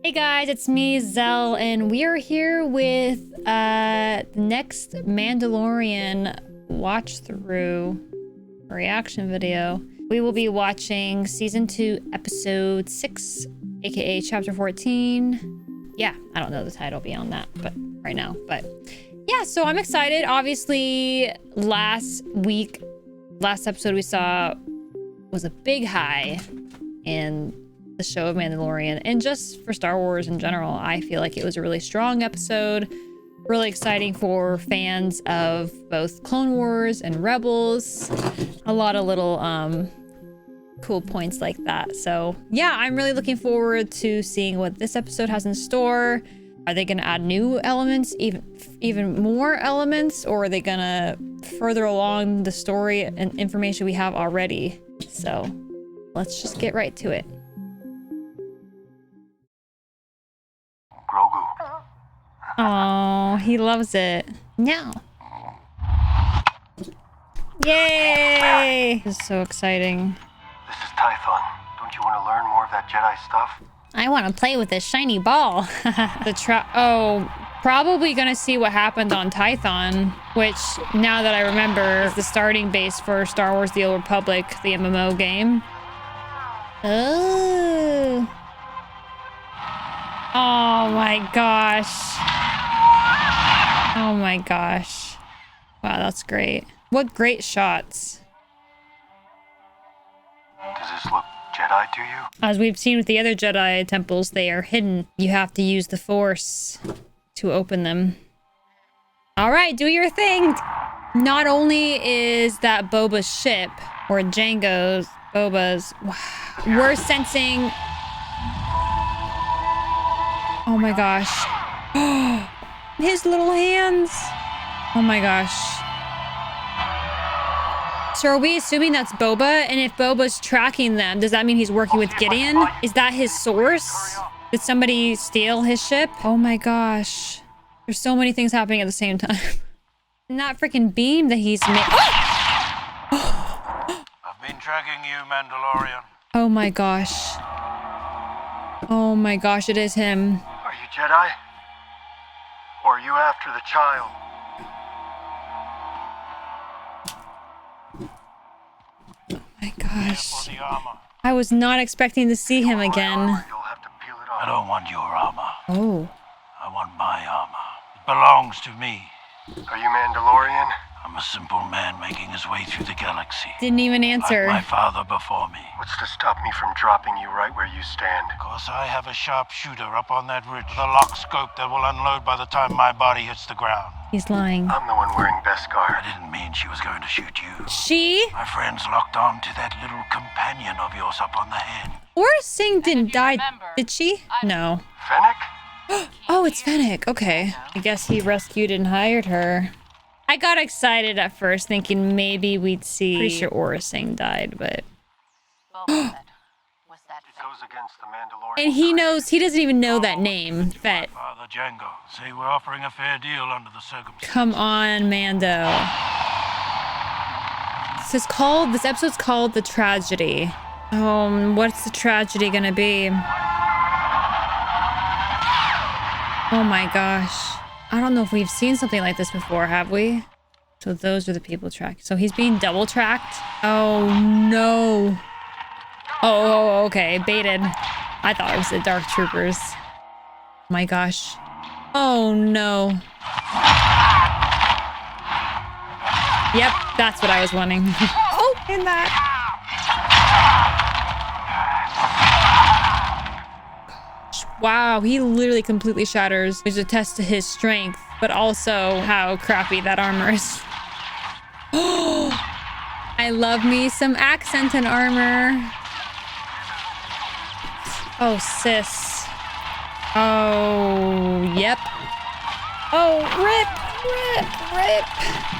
Hey guys, it's me, Zell, and we are here with the next Mandalorian watch-through reaction video. We will be watching Season 2, Episode 6, aka Chapter 14. Yeah, I don't know the title beyond that, but right now. But yeah, so I'm excited. Obviously, last episode we saw was a big high in the show of Mandalorian, and just for Star Wars in general. I feel like it was a really strong episode, really exciting for fans of both Clone Wars and Rebels. A lot of little cool points like that. So yeah, I'm really looking forward to seeing what this episode has in store. Are they gonna add new elements, even more elements, or are they gonna further along the story and information we have already? So let's just get right to it. Grogu. Oh, he loves it. No. Yay! This is so exciting. This is Tython. Don't you want to learn more of that Jedi stuff? I want to play with this shiny ball. Probably gonna see what happened on Tython, which, now that I remember, is the starting base for Star Wars The Old Republic, the MMO game. Oh. Oh my gosh. Oh my gosh. Wow, that's great. What great shots. Does this look Jedi to you? As we've seen with the other Jedi temples, they are hidden. You have to use the Force to open them. All right, do your thing. Not only is that Boba's ship, or Boba's, we're sensing... Oh my gosh. His little hands. Oh my gosh. So are we assuming that's Boba? And if Boba's tracking them, does that mean he's working with Gideon? Is that his source? Did somebody steal his ship? Oh my gosh. There's so many things happening at the same time. And that freaking beam that he's made. Oh! I've been tracking you, Mandalorian. Oh my gosh. Oh my gosh, it is him. Are you Jedi? Or are you after the child? Oh my gosh. I was not expecting to see him again. You'll have to peel it off. I don't want your armor. Oh. I want my armor. It belongs to me. Are you Mandalorian? I'm a simple man making his way through the galaxy. Didn't even answer. Like my father before me. What's to stop me from dropping you right where you stand? Because I have a sharpshooter up on that ridge with a lock scope that will unload by the time my body hits the ground. He's lying. I'm the one wearing Beskar. I didn't mean she was going to shoot you. She? My friend's locked on to that little companion of yours up on the head. Aurra Sing didn't die, did she? No. Fennec? Oh, it's Fennec. Okay. I guess he rescued and hired her. I got excited at first, thinking maybe we'd see... Pretty sure Aurra Sing died, but... And he knows... He doesn't even know that name, Fett. Father Django. Say we're offering a fair deal under the circumstances. Come on, Mando. This episode's called The Tragedy. What's the tragedy gonna be? Oh my gosh. I don't know if we've seen something like this before, have we? So those are the people tracked. So he's being double tracked? Oh no. Oh, okay, baited. I thought it was the Dark Troopers. Oh my gosh. Oh no. Yep, that's what I was wanting. Oh, in that. Wow, he literally completely shatters, which attests to his strength, but also how crappy that armor is. Oh, I love me some accent and armor. Oh, sis. Oh, yep. Oh, rip.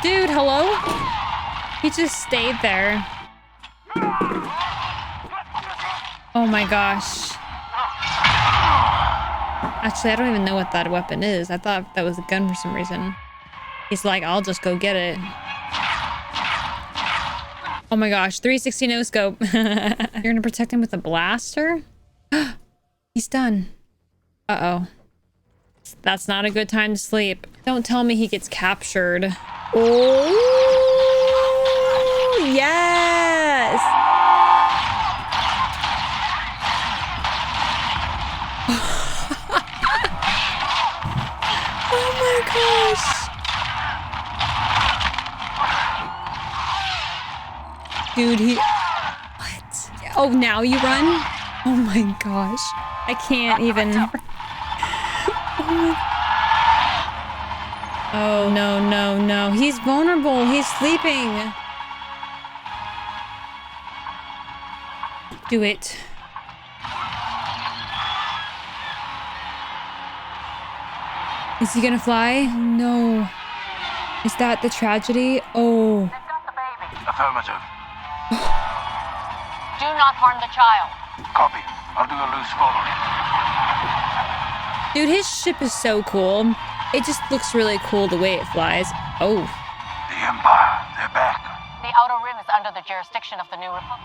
Dude, hello? He just stayed there. Oh my gosh. Actually, I don't even know what that weapon is. I thought that was a gun for some reason. He's like, I'll just go get it. Oh my gosh, 360 no scope. You're gonna protect him with a blaster? He's done. Uh-oh. That's not a good time to sleep. Don't tell me he gets captured. Oh, yes! Oh my gosh. Dude, what? Oh, now you run? Oh my gosh. I can't even. Oh, no, no, no. He's vulnerable. He's sleeping. Do it. Is he gonna fly? No. Is that the tragedy? Oh. They've got the baby. Affirmative. Do not harm the child. Copy. I'll do a loose follow. Dude, his ship is so cool. It just looks really cool the way it flies. Oh. The Empire. They're back. The Outer Rim is under the jurisdiction of the New Republic.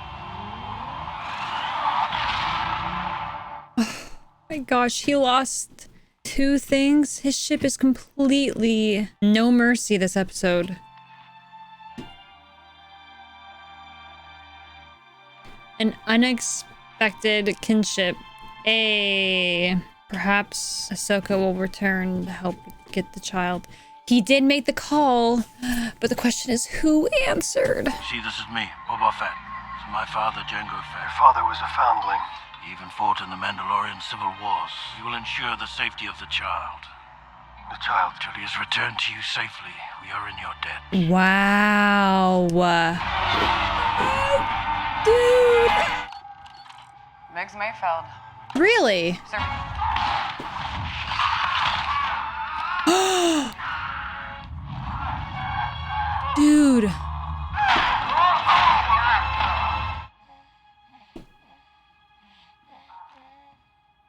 My gosh, he lost 2 things. His ship is completely no mercy this episode. An unexpected kinship. Perhaps Ahsoka will return to help get the child. He did make the call, but the question is who answered? See, this is me, Boba Fett. It's my father, Jango Fett. Your father was a foundling. He even fought in the Mandalorian civil wars. We will ensure the safety of the child. The child, till he is returned to you safely. We are in your debt. Wow. Dude. Megs Mayfeld. Really? Sir. Dude.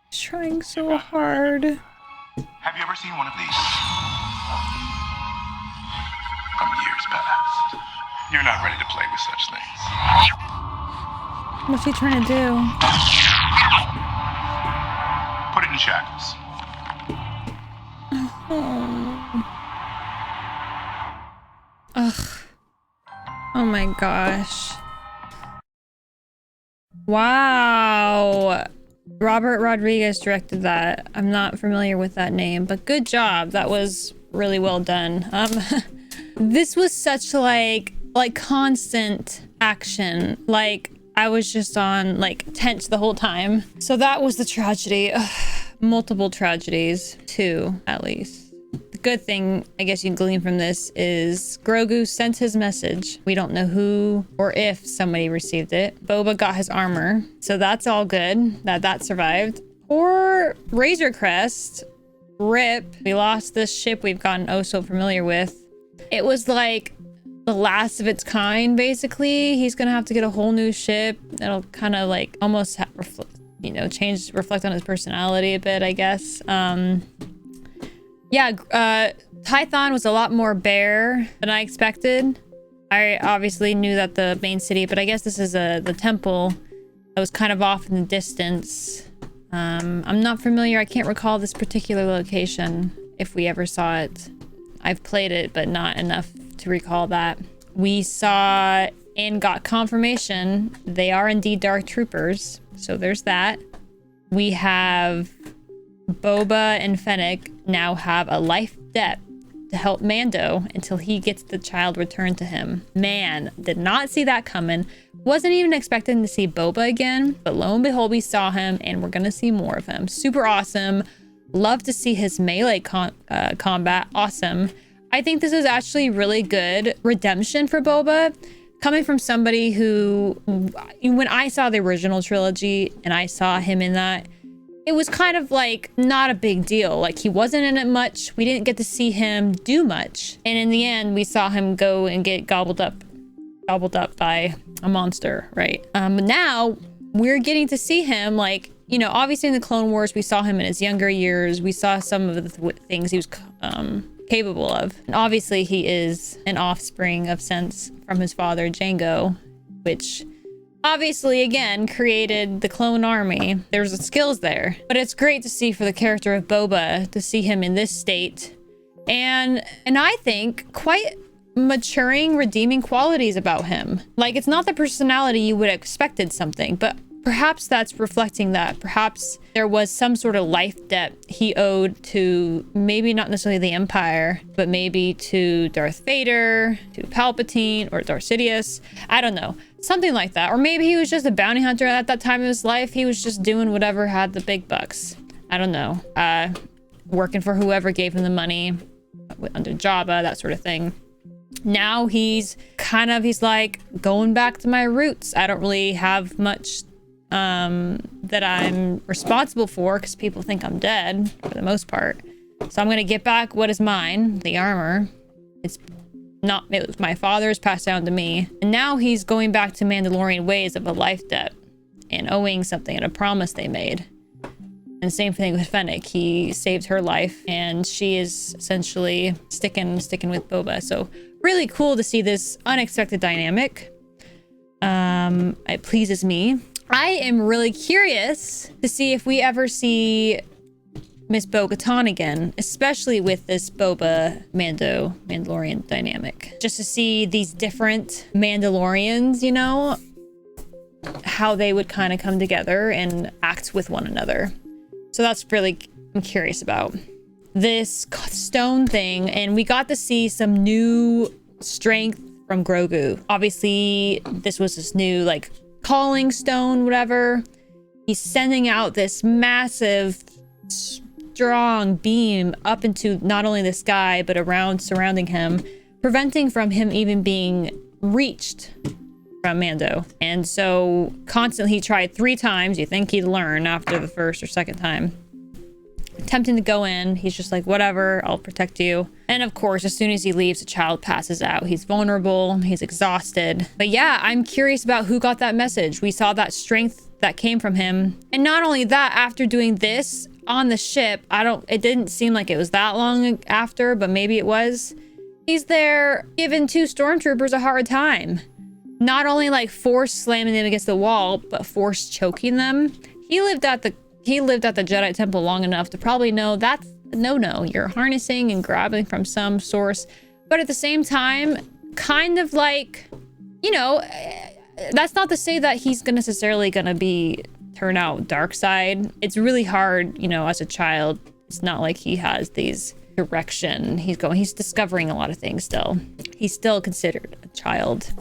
He's trying so hard. Have you ever seen one of these? From years past. You're not ready to play with such things. What's he trying to do? Put it in shackles. Ugh. Oh my gosh. Wow. Robert Rodriguez directed that. I'm not familiar with that name, but good job. That was really well done. This was such like constant action. Like I was just on like tense the whole time. So that was the tragedy. Ugh. Multiple tragedies, 2 at least. The good thing I guess you can glean from this is Grogu sent his message. We don't know who or if somebody received it. Boba got his armor, so that's all good that survived. Or Razor Crest, rip. We lost this ship we've gotten oh so familiar with. It was like the last of its kind, basically. He's gonna have to get a whole new ship that'll kind of like almost reflect on his personality a bit, I guess. Yeah, Tython was a lot more bare than I expected. I obviously knew that the main city, but I guess this is the temple that was kind of off in the distance. I'm not familiar. I can't recall this particular location, if we ever saw it. I've played it, but not enough to recall that. We saw and got confirmation they are indeed Dark Troopers. So there's that. We have Boba and Fennec now have a life debt to help Mando until he gets the child returned to him. Man, did not see that coming. Wasn't even expecting to see Boba again, but lo and behold, we saw him and we're gonna see more of him. Super awesome. Love to see his melee combat. Awesome. I think this is actually really good redemption for Boba. Coming from somebody who, when I saw the original trilogy and I saw him in that, it was kind of like not a big deal. Like he wasn't in it much. We didn't get to see him do much. And in the end, we saw him go and get gobbled up by a monster, right? But now we're getting to see him like, you know, obviously in the Clone Wars, we saw him in his younger years. We saw some of the things he was capable of. And obviously he is an offspring of sense from his father, Jango. which obviously, again, created the clone army. There's the skills there. But it's great to see for the character of Boba, to see him in this state. And I think quite maturing, redeeming qualities about him. Like, it's not the personality you would have expected something, but perhaps that's reflecting that. Perhaps there was some sort of life debt he owed to maybe not necessarily the Empire, but maybe to Darth Vader, to Palpatine, or Darth Sidious. I don't know. Something like that. Or maybe he was just a bounty hunter at that time of his life. He was just doing whatever had the big bucks. I don't know. Working for whoever gave him the money under Jabba, that sort of thing. Now he's like going back to my roots. I don't really have much that I'm responsible for because people think I'm dead for the most part. So I'm gonna get back what is mine, the armor. It was my father's, passed down to me. And now he's going back to Mandalorian ways of a life debt and owing something and a promise they made. And same thing with Fennec. He saved her life and she is essentially sticking with Boba. So really cool to see this unexpected dynamic. It pleases me. I am really curious to see if we ever see Miss Bo-Katan again, especially with this Boba Mandalorian dynamic. Just to see these different Mandalorians, you know, how they would kind of come together and act with one another. So that's really, I'm curious about this stone thing. And we got to see some new strength from Grogu. Obviously, this was this new like calling stone, whatever. He's sending out this massive, strong beam up into not only the sky, but around surrounding him, preventing from him even being reached from Mando. And so constantly he tried 3 times. You think he'd learn after the first or second time. Attempting to go in, he's just like, whatever, I'll protect you. And of course, as soon as he leaves, the child passes out. He's vulnerable, he's exhausted. But yeah, I'm curious about who got that message. We saw that strength that came from him. And not only that, after doing this on the ship, it didn't seem like it was that long after, but maybe it was. He's there giving 2 stormtroopers a hard time. Not only like force slamming them against the wall, but force choking them. He lived at the Jedi Temple long enough to probably know that's a no-no. You're harnessing and grabbing from some source. But at the same time, kind of like, you know, that's not to say that he's necessarily gonna turn out dark side. It's really hard, you know, as a child. It's not like he has these direction. He's discovering a lot of things still. He's still considered a child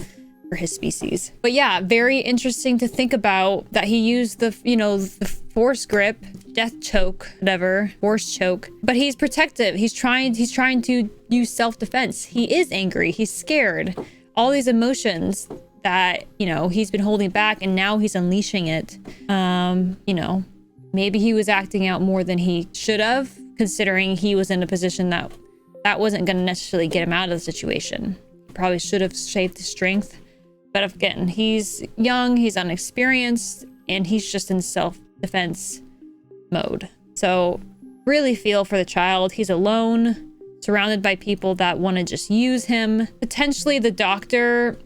for his species. But yeah, very interesting to think about that he used the force grip, death choke, whatever, force choke. But he's protective. He's trying to use self-defense. He is angry. He's scared. All these emotions that, you know, he's been holding back and now he's unleashing it. You know, maybe he was acting out more than he should have, considering he was in a position that wasn't going to necessarily get him out of the situation. Probably should have saved his strength. But again, he's young, he's unexperienced, and he's just in self-defense mode. So really feel for the child. He's alone, surrounded by people that want to just use him. Potentially the doctor,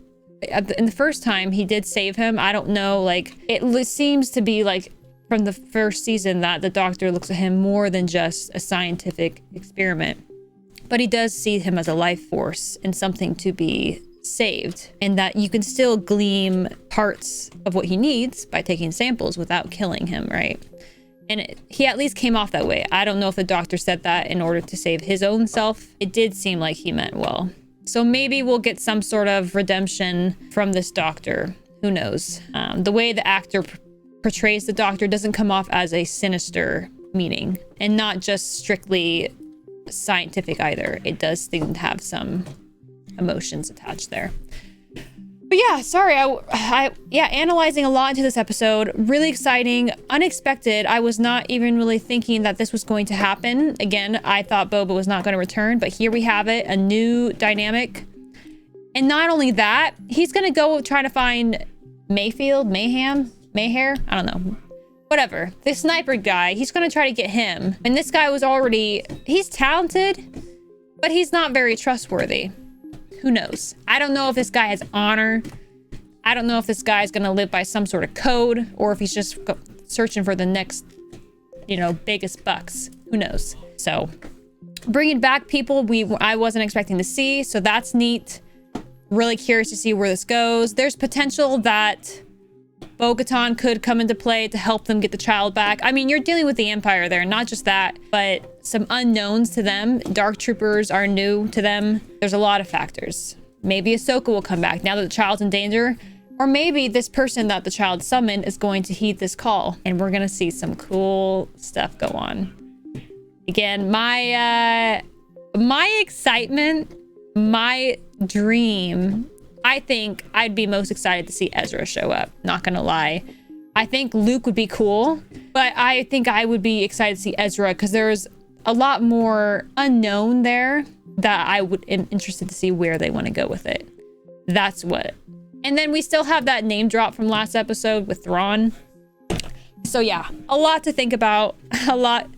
in the first time he did save him. I don't know, like, it seems to be like from the first season that the doctor looks at him more than just a scientific experiment. But he does see him as a life force and something to be saved, and that you can still glean parts of what he needs by taking samples without killing him, right? And he at least came off that way. I don't know if the doctor said that in order to save his own self. It did seem like he meant well. So maybe we'll get some sort of redemption from this doctor. Who knows? The way the actor portrays the doctor doesn't come off as a sinister meaning, and not just strictly scientific either. It does seem to have some emotions attached there. But yeah, sorry, analyzing a lot into this episode. Really exciting, unexpected. I was not even really thinking that this was going to happen. Again, I thought Boba was not going to return, but here we have it, a new dynamic. And not only that, he's going to go try to find Mahair, I don't know. Whatever, the sniper guy, he's going to try to get him. And this guy was he's talented, but he's not very trustworthy. Who knows? I don't know if this guy has honor. I don't know if this guy's gonna live by some sort of code or if he's just searching for the next, you know, biggest bucks. Who knows? So bringing back people I wasn't expecting to see, so that's neat. Really curious to see where this goes. There's potential that Bo-Katan could come into play to help them get the child back. I mean, you're dealing with the Empire there, not just that, but some unknowns to them. Dark Troopers are new to them. There's a lot of factors. Maybe Ahsoka will come back now that the child's in danger. Or maybe this person that the child summoned is going to heed this call, and we're gonna see some cool stuff go on. Again, my excitement, my dream, I think I'd be most excited to see Ezra show up, not gonna lie. I think Luke would be cool, but I think I would be excited to see Ezra because there's a lot more unknown there that I would am interested to see where they want to go with it. That's what. And then we still have that name drop from last episode with Thrawn. So yeah, a lot to think about, a lot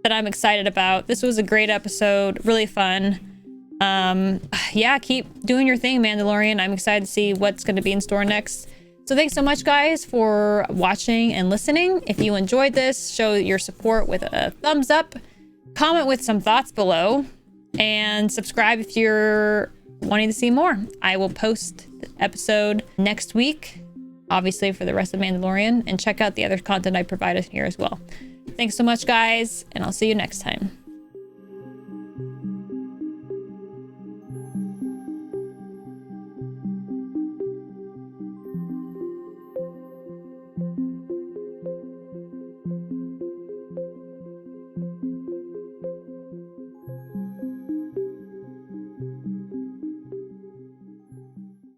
that I'm excited about. This was a great episode, really fun. Yeah, keep doing your thing, Mandalorian. I'm excited to see what's going to be in store next. So thanks so much, guys, for watching and listening. If you enjoyed this, show your support with a thumbs up, comment with some thoughts below, and subscribe if you're wanting to see more. I will post the episode next week, obviously for the rest of Mandalorian, and check out the other content I provided here as well. Thanks so much, guys, and I'll see you next time.